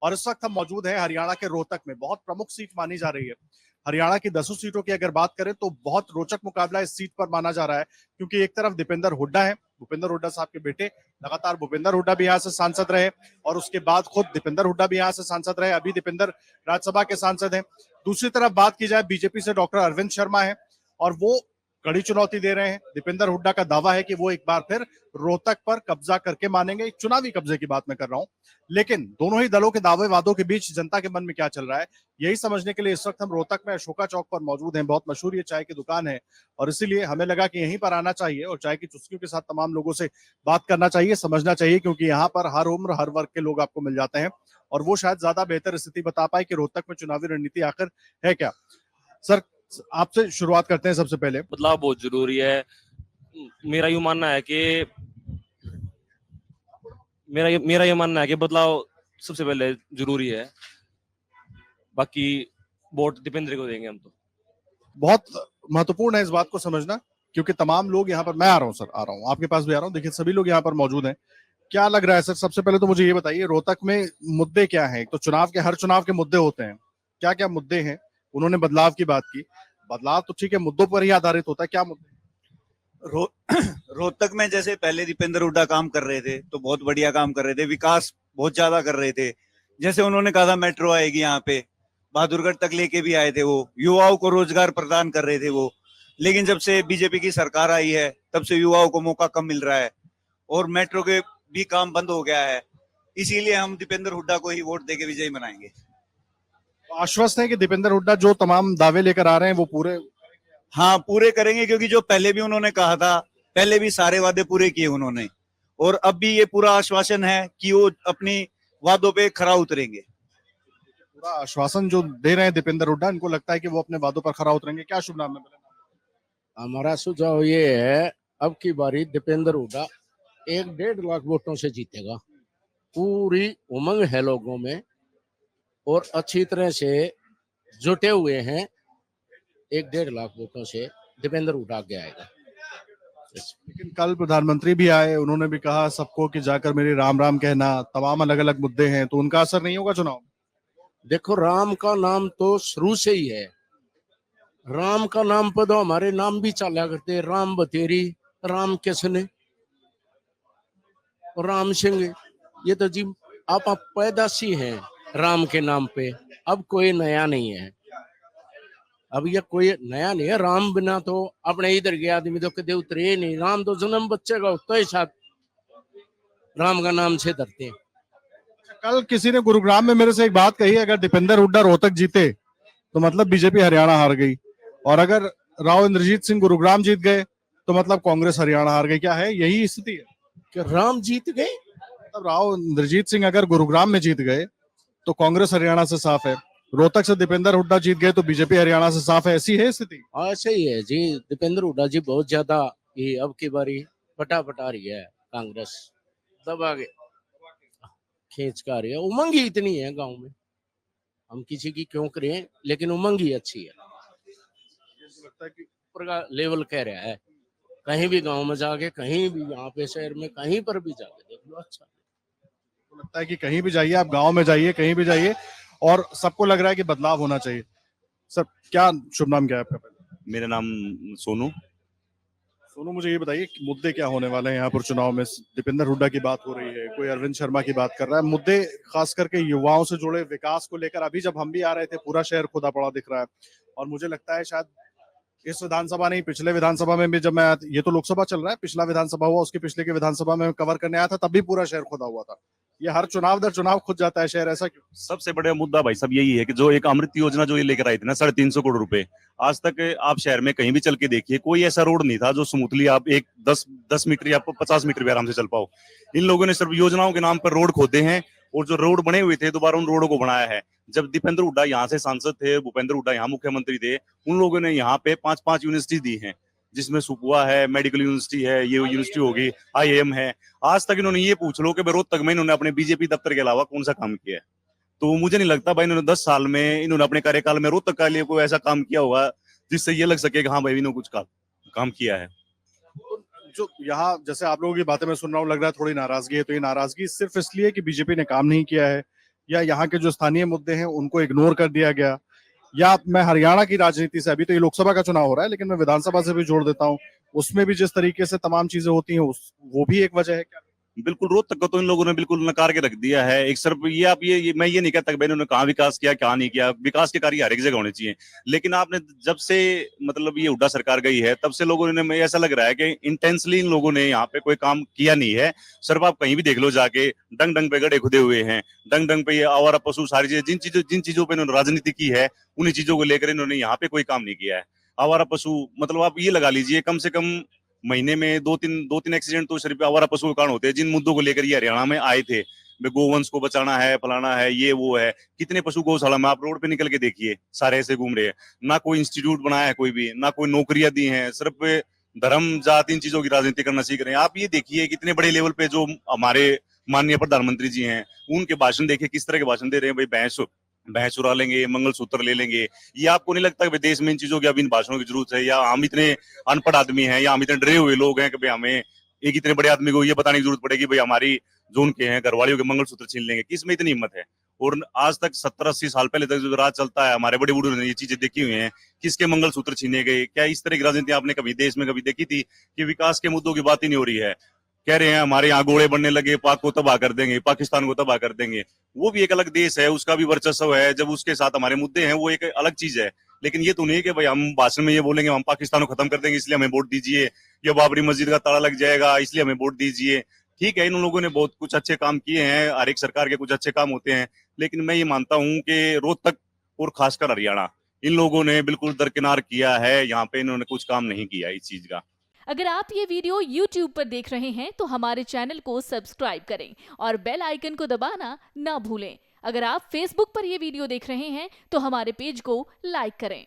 और इस वक्त हम मौजूद हैं हरियाणा के रोहतक में। बहुत प्रमुख सीट मानी जा रही है। हरियाणा की 10 सीटों की अगर बात करें तो बहुत रोचक मुकाबला इस सीट पर माना जा रहा है, क्योंकि एक तरफ दीपेंद्र हुड्डा है, भूपेंद्र हुड्डा साहब के बेटे। लगातार भूपेंद्र हुड्डा भी यहाँ से सांसद रहे और उसके बाद खुद दीपेंद्र हुड्डा भी यहाँ से सांसद रहे। अभी दीपेंद्र राज्यसभा के सांसद हैं। दूसरी तरफ बात की जाए बीजेपी से, डॉक्टर अरविंद शर्मा है और वो कड़ी चुनौती दे रहे हैं। दीपेंद्र हुड्डा का दावा है कि वो एक बार फिर रोहतक पर कब्जा करके मानेंगे। एक चुनावी कब्जे की बात मैं कर रहा हूं, लेकिन दोनों ही दलों के दावे वादों के बीच जनता के मन में क्या चल रहा है, यही समझने के लिए इस वक्त हम रोहतक में अशोका चौक पर मौजूद हैं। बहुत मशहूर ये चाय की दुकान है और इसीलिए हमें लगा कि यहीं पर आना चाहिए और चाय की चुस्कियों के साथ तमाम लोगों से बात करना चाहिए, समझना चाहिए, क्योंकि यहाँ पर हर उम्र हर वर्ग के लोग आपको मिल जाते हैं और वो शायद ज्यादा बेहतर स्थिति बता पाए कि रोहतक में चुनावी रणनीति आखिर है क्या। सर, आपसे शुरुआत करते हैं। सबसे पहले बदलाव बहुत जरूरी है। मेरा यूं मानना है कि मेरा ये मानना है कि बदलाव सबसे पहले जरूरी है। बाकी वोट दीपेंद्र को देंगे हम तो। बहुत महत्वपूर्ण है इस बात को समझना, क्योंकि तमाम लोग यहाँ पर, मैं आ रहा हूँ सर, आ रहा हूँ आपके पास भी आ रहा हूँ। देखिए सभी लोग यहाँ पर मौजूद हैं। क्या लग रहा है सर, सबसे पहले तो मुझे ये बताइए रोहतक में मुद्दे क्या हैं। तो चुनाव के, हर चुनाव के मुद्दे होते हैं, क्या क्या मुद्दे हैं। उन्होंने बदलाव की बात की, बदलाव तो ठीक है, मुद्दों पर ही आधारित होता है। क्या मुद्दे? रो, रोहतक में जैसे पहले दीपेंद्र हुड्डा काम कर रहे थे तो बहुत बढ़िया काम कर रहे थे, विकास बहुत ज्यादा कर रहे थे। जैसे उन्होंने कहा था मेट्रो आएगी यहाँ पे, बहादुरगढ़ तक लेके भी आए थे। वो युवाओं को रोजगार प्रदान कर रहे थे वो। लेकिन जब से बीजेपी की सरकार आई है तब से युवाओं को मौका कम मिल रहा है और मेट्रो के भी काम बंद हो गया है। इसीलिए हम दीपेंद्र हुड्डा को ही वोट देके विजयी बनाएंगे। आश्वस्त है कि दीपेंद्र हुड्डा जो तमाम दावे लेकर आ रहे हैं वो पूरे? हाँ, पूरे करेंगे, क्योंकि जो पहले भी उन्होंने कहा था, पहले भी सारे वादे पूरे किए उन्होंने और अब भी ये पूरा आश्वासन है कि वो अपनी वादों पे खरा उतरेंगे। पूरा आश्वासन जो दे रहे हैं दीपेंद्र हुड्डा, इनको लगता है कि वो अपने वादों पर खरा उतरेंगे। क्या शुभ नाम है? हमारा सुझाव ये है, अब की बारी दीपेंद्र हुड्डा 1-1.5 लाख वोटों से जीतेगा। पूरी उमंग है लोगों में और अच्छी तरह से जुटे हुए हैं। 1-1.5 लाख वोटों से दीपेंद्र हुड्डा आगे आएगा। लेकिन कल प्रधानमंत्री भी आए, उन्होंने भी कहा सबको कि जाकर मेरी राम राम कहना। तमाम अलग अलग मुद्दे हैं, तो उनका असर नहीं होगा चुनाव? देखो, राम का नाम तो शुरू से ही है। राम का नाम पर तो हमारे नाम भी चला करते, राम बतेरी, राम किसने, राम सिंह। ये तो जी आप पैदाशी हैं राम के नाम पे। अब कोई नया नहीं है, अब ये कोई नया नहीं है। राम बिना तो अपने इधर के आदमी तो कदे उतरे नहीं। राम तो जन्म बच्चे का होता ही साथ राम का नाम से धरते हैं। कल किसी ने गुरुग्राम में मेरे से एक बात कही, अगर दीपेंद्र हुड्डा रोहतक जीते तो मतलब बीजेपी हरियाणा हार गई, और अगर राव इंद्रजीत सिंह गुरुग्राम जीत गए तो मतलब कांग्रेस हरियाणा हार गई। क्या है यही स्थिति है कि राम जीत गए? मतलब राव इंद्रजीत सिंह अगर गुरुग्राम में जीत गए तो कांग्रेस हरियाणा से साफ है, रोहतक से दीपेंद्र हुड्डा जीत गए तो बीजेपी हरियाणा से साफ है। ऐसी है स्थिति? ऐसे ही है जी। दीपेंद्र हुड्डा जी बहुत ज्यादा ये अब की बारी फटाफट आ रही है। कांग्रेस दबा के खींच कर आ रही है। उमंग ही इतनी है गांव में, हम किसी की क्यों करें, लेकिन उमंग ही अच्छी है। लगता है कि ऊपर का लेवल कह रहा है, कहीं भी गांव में जाके, कहीं भी यहाँ पे शहर में कहीं पर भी जाके देख लो, अच्छा लगता है कि कहीं भी जाइए, आप गांव में जाइए, कहीं भी जाइए, और सबको लग रहा है कि बदलाव होना चाहिए। सर, क्या शुभ नाम क्या है आपका? पहले मेरा नाम सोनू। सोनू, मुझे ये बताइए कि मुद्दे क्या होने वाले हैं यहाँ पर चुनाव में? दीपेंद्र हुड्डा की बात हो रही है, कोई अरविंद शर्मा की बात कर रहा है। मुद्दे खास करके युवाओं से जुड़े, विकास को लेकर। अभी जब हम भी आ रहे थे पूरा शहर खुदा पड़ा दिख रहा है, और मुझे लगता है शायद इस विधानसभा नहीं, पिछले विधानसभा में भी जब मैं, ये तो लोकसभा चल रहा है, पिछला विधानसभा हुआ, उसके पिछले के विधानसभा में कवर करने आया था, तब भी पूरा शहर खुदा हुआ था। ये हर चुनाव दर चुनाव खुद जाता है शहर, ऐसा क्यों? सबसे बड़ा मुद्दा भाई सब यही है कि जो एक अमृत योजना जो ये लेकर आई थी ना, 350 करोड़ रुपए, आज तक आप शहर में कहीं भी चल के देखिए, कोई ऐसा रोड नहीं था जो स्मूथली आप एक 10 मीटर या 50 मीटर भी आराम से चल पाओ। इन लोगों ने सिर्फ योजनाओं के नाम पर रोड खोदे हैं, और जो रोड बने हुए थे दोबारा उन रोडों को बनाया है। जब दीपेंद्र हुड्डा यहाँ से सांसद थे, भूपेंद्र हुड्डा यहाँ मुख्यमंत्री थे, उन लोगों ने यहाँ पे 5-5 यूनिवर्सिटी दी हैं, जिसमें सुकुआ है, मेडिकल यूनिवर्सिटी है, ये यूनिवर्सिटी होगी, IIM है। आज तक इन्होंने ये पूछ लो कि रोहतक में इन्होंने अपने बीजेपी दफ्तर के अलावा कौन सा काम किया है? तो मुझे नहीं लगता भाई इन्होंने 10 साल में, इन्होंने अपने कार्यकाल में रोहतक के लिए कोई ऐसा काम किया होगा जिससे ये लग सके कि हाँ भाई इन्होंने कुछ काम किया है। जो यहाँ जैसे आप लोगों की बातें मैं सुन रहा हूँ, लग रहा है थोड़ी नाराजगी है, तो ये नाराजगी सिर्फ इसलिए कि बीजेपी ने काम नहीं किया है, या यहाँ के जो स्थानीय मुद्दे हैं उनको इग्नोर कर दिया गया, या मैं हरियाणा की राजनीति से, अभी तो ये लोकसभा का चुनाव हो रहा है लेकिन मैं विधानसभा से भी जोड़ देता हूँ, उसमें भी जिस तरीके से तमाम चीजें होती हैं वो भी एक वजह है क्या? बिल्कुल रोहतक को तो इन लोगों ने बिल्कुल नकार के रख दिया है। एक सिर्फ ये आप ये मैं ये नहीं कहता कि भाई इन्होंने कहाँ विकास किया कहाँ नहीं किया, विकास के कार्य हर एक जगह होने चाहिए, लेकिन आपने जब से मतलब ये हुड्डा सरकार गई है तब से लोगों ने, ऐसा लग रहा है कि इंटेंसली इन लोगों ने यहाँ पे कोई काम किया नहीं है। सिर्फ आप कहीं भी देख लो जाके, डंग डंग पे गड्ढे खुदे हुए हैं, डंग डंग पे ये आवारा पशु सारी चीजें, जिन चीजों पे इन्होंने राजनीति की है उन्हीं चीजों को लेकर इन्होंने यहाँ पे कोई काम नहीं किया है। आवारा पशु मतलब आप ये लगा लीजिए कम से कम महीने में दो तीन एक्सीडेंट तो सिर्फ आवारा पशु के कारण होते हैं, जिन मुद्दों को लेकर ये हरियाणा में आए थे, गोवंश को बचाना है, फलाना है, ये वो है। कितने पशु गौशाला में आप रोड पे निकल के देखिए, सारे ऐसे घूम रहे हैं। ना कोई इंस्टीट्यूट बनाया है कोई भी, ना कोई नौकरियां दी हैं, सिर्फ धर्म जाति इन चीजों की राजनीति करना सीख रहे हैं। आप ये देखिए कितने बड़े लेवल पे जो हमारे माननीय प्रधानमंत्री जी हैं उनके भाषण देखिए, किस तरह के भाषण दे रहे हैं। भाई भैंस चुरा लेंगे, मंगलसूत्र ले लेंगे। ये आपको नहीं लगता कि देश में इन चीजों की अब इन भाषणों की जरूरत है, या हम इतने अनपढ़ आदमी हैं, या हम इतने डरे हुए लोग हैं कि भाई हमें एक इतने बड़े आदमी को ये बताने की जरूरत पड़ेगी भाई हमारी जो उनके हैं घरवालियों के मंगलसूत्र छीन लेंगे? किस में इतनी हिम्मत है? और आज तक 70-80 साल पहले तक जो राज चलता है, हमारे बड़े बूढ़ों ने ये चीजें देखी हुई हैं। किसके मंगलसूत्र छीने गए? क्या इस तरह की राजनीति आपने कभी देश में कभी देखी थी कि विकास के मुद्दों की बात ही नहीं हो रही है? कह रहे हैं हमारे यहाँ गोले बनने लगे, पाक को तबाह कर देंगे, पाकिस्तान को तबाह कर देंगे। वो भी एक अलग देश है, उसका भी वर्चस्व है, जब उसके साथ हमारे मुद्दे हैं वो एक अलग चीज है। लेकिन ये तो नहीं है कि भाई हम भाषण में ये बोलेंगे हम पाकिस्तान को खत्म कर देंगे इसलिए हमें वोट दीजिए, या बाबरी मस्जिद का ताला लग जाएगा इसलिए हमें वोट दीजिए। ठीक है, इन लोगों ने बहुत कुछ अच्छे काम किए हैं, हर एक सरकार के कुछ अच्छे काम होते हैं, लेकिन मैं ये मानता हूँ कि रोहतक और खासकर हरियाणा, इन लोगों ने बिल्कुल दरकिनार किया है। यहाँ पे इन्होंने कुछ काम नहीं किया इस चीज का। अगर आप ये वीडियो YouTube पर देख रहे हैं तो हमारे चैनल को सब्सक्राइब करें और बेल आइकन को दबाना ना भूलें। अगर आप Facebook पर ये वीडियो देख रहे हैं तो हमारे पेज को लाइक करें।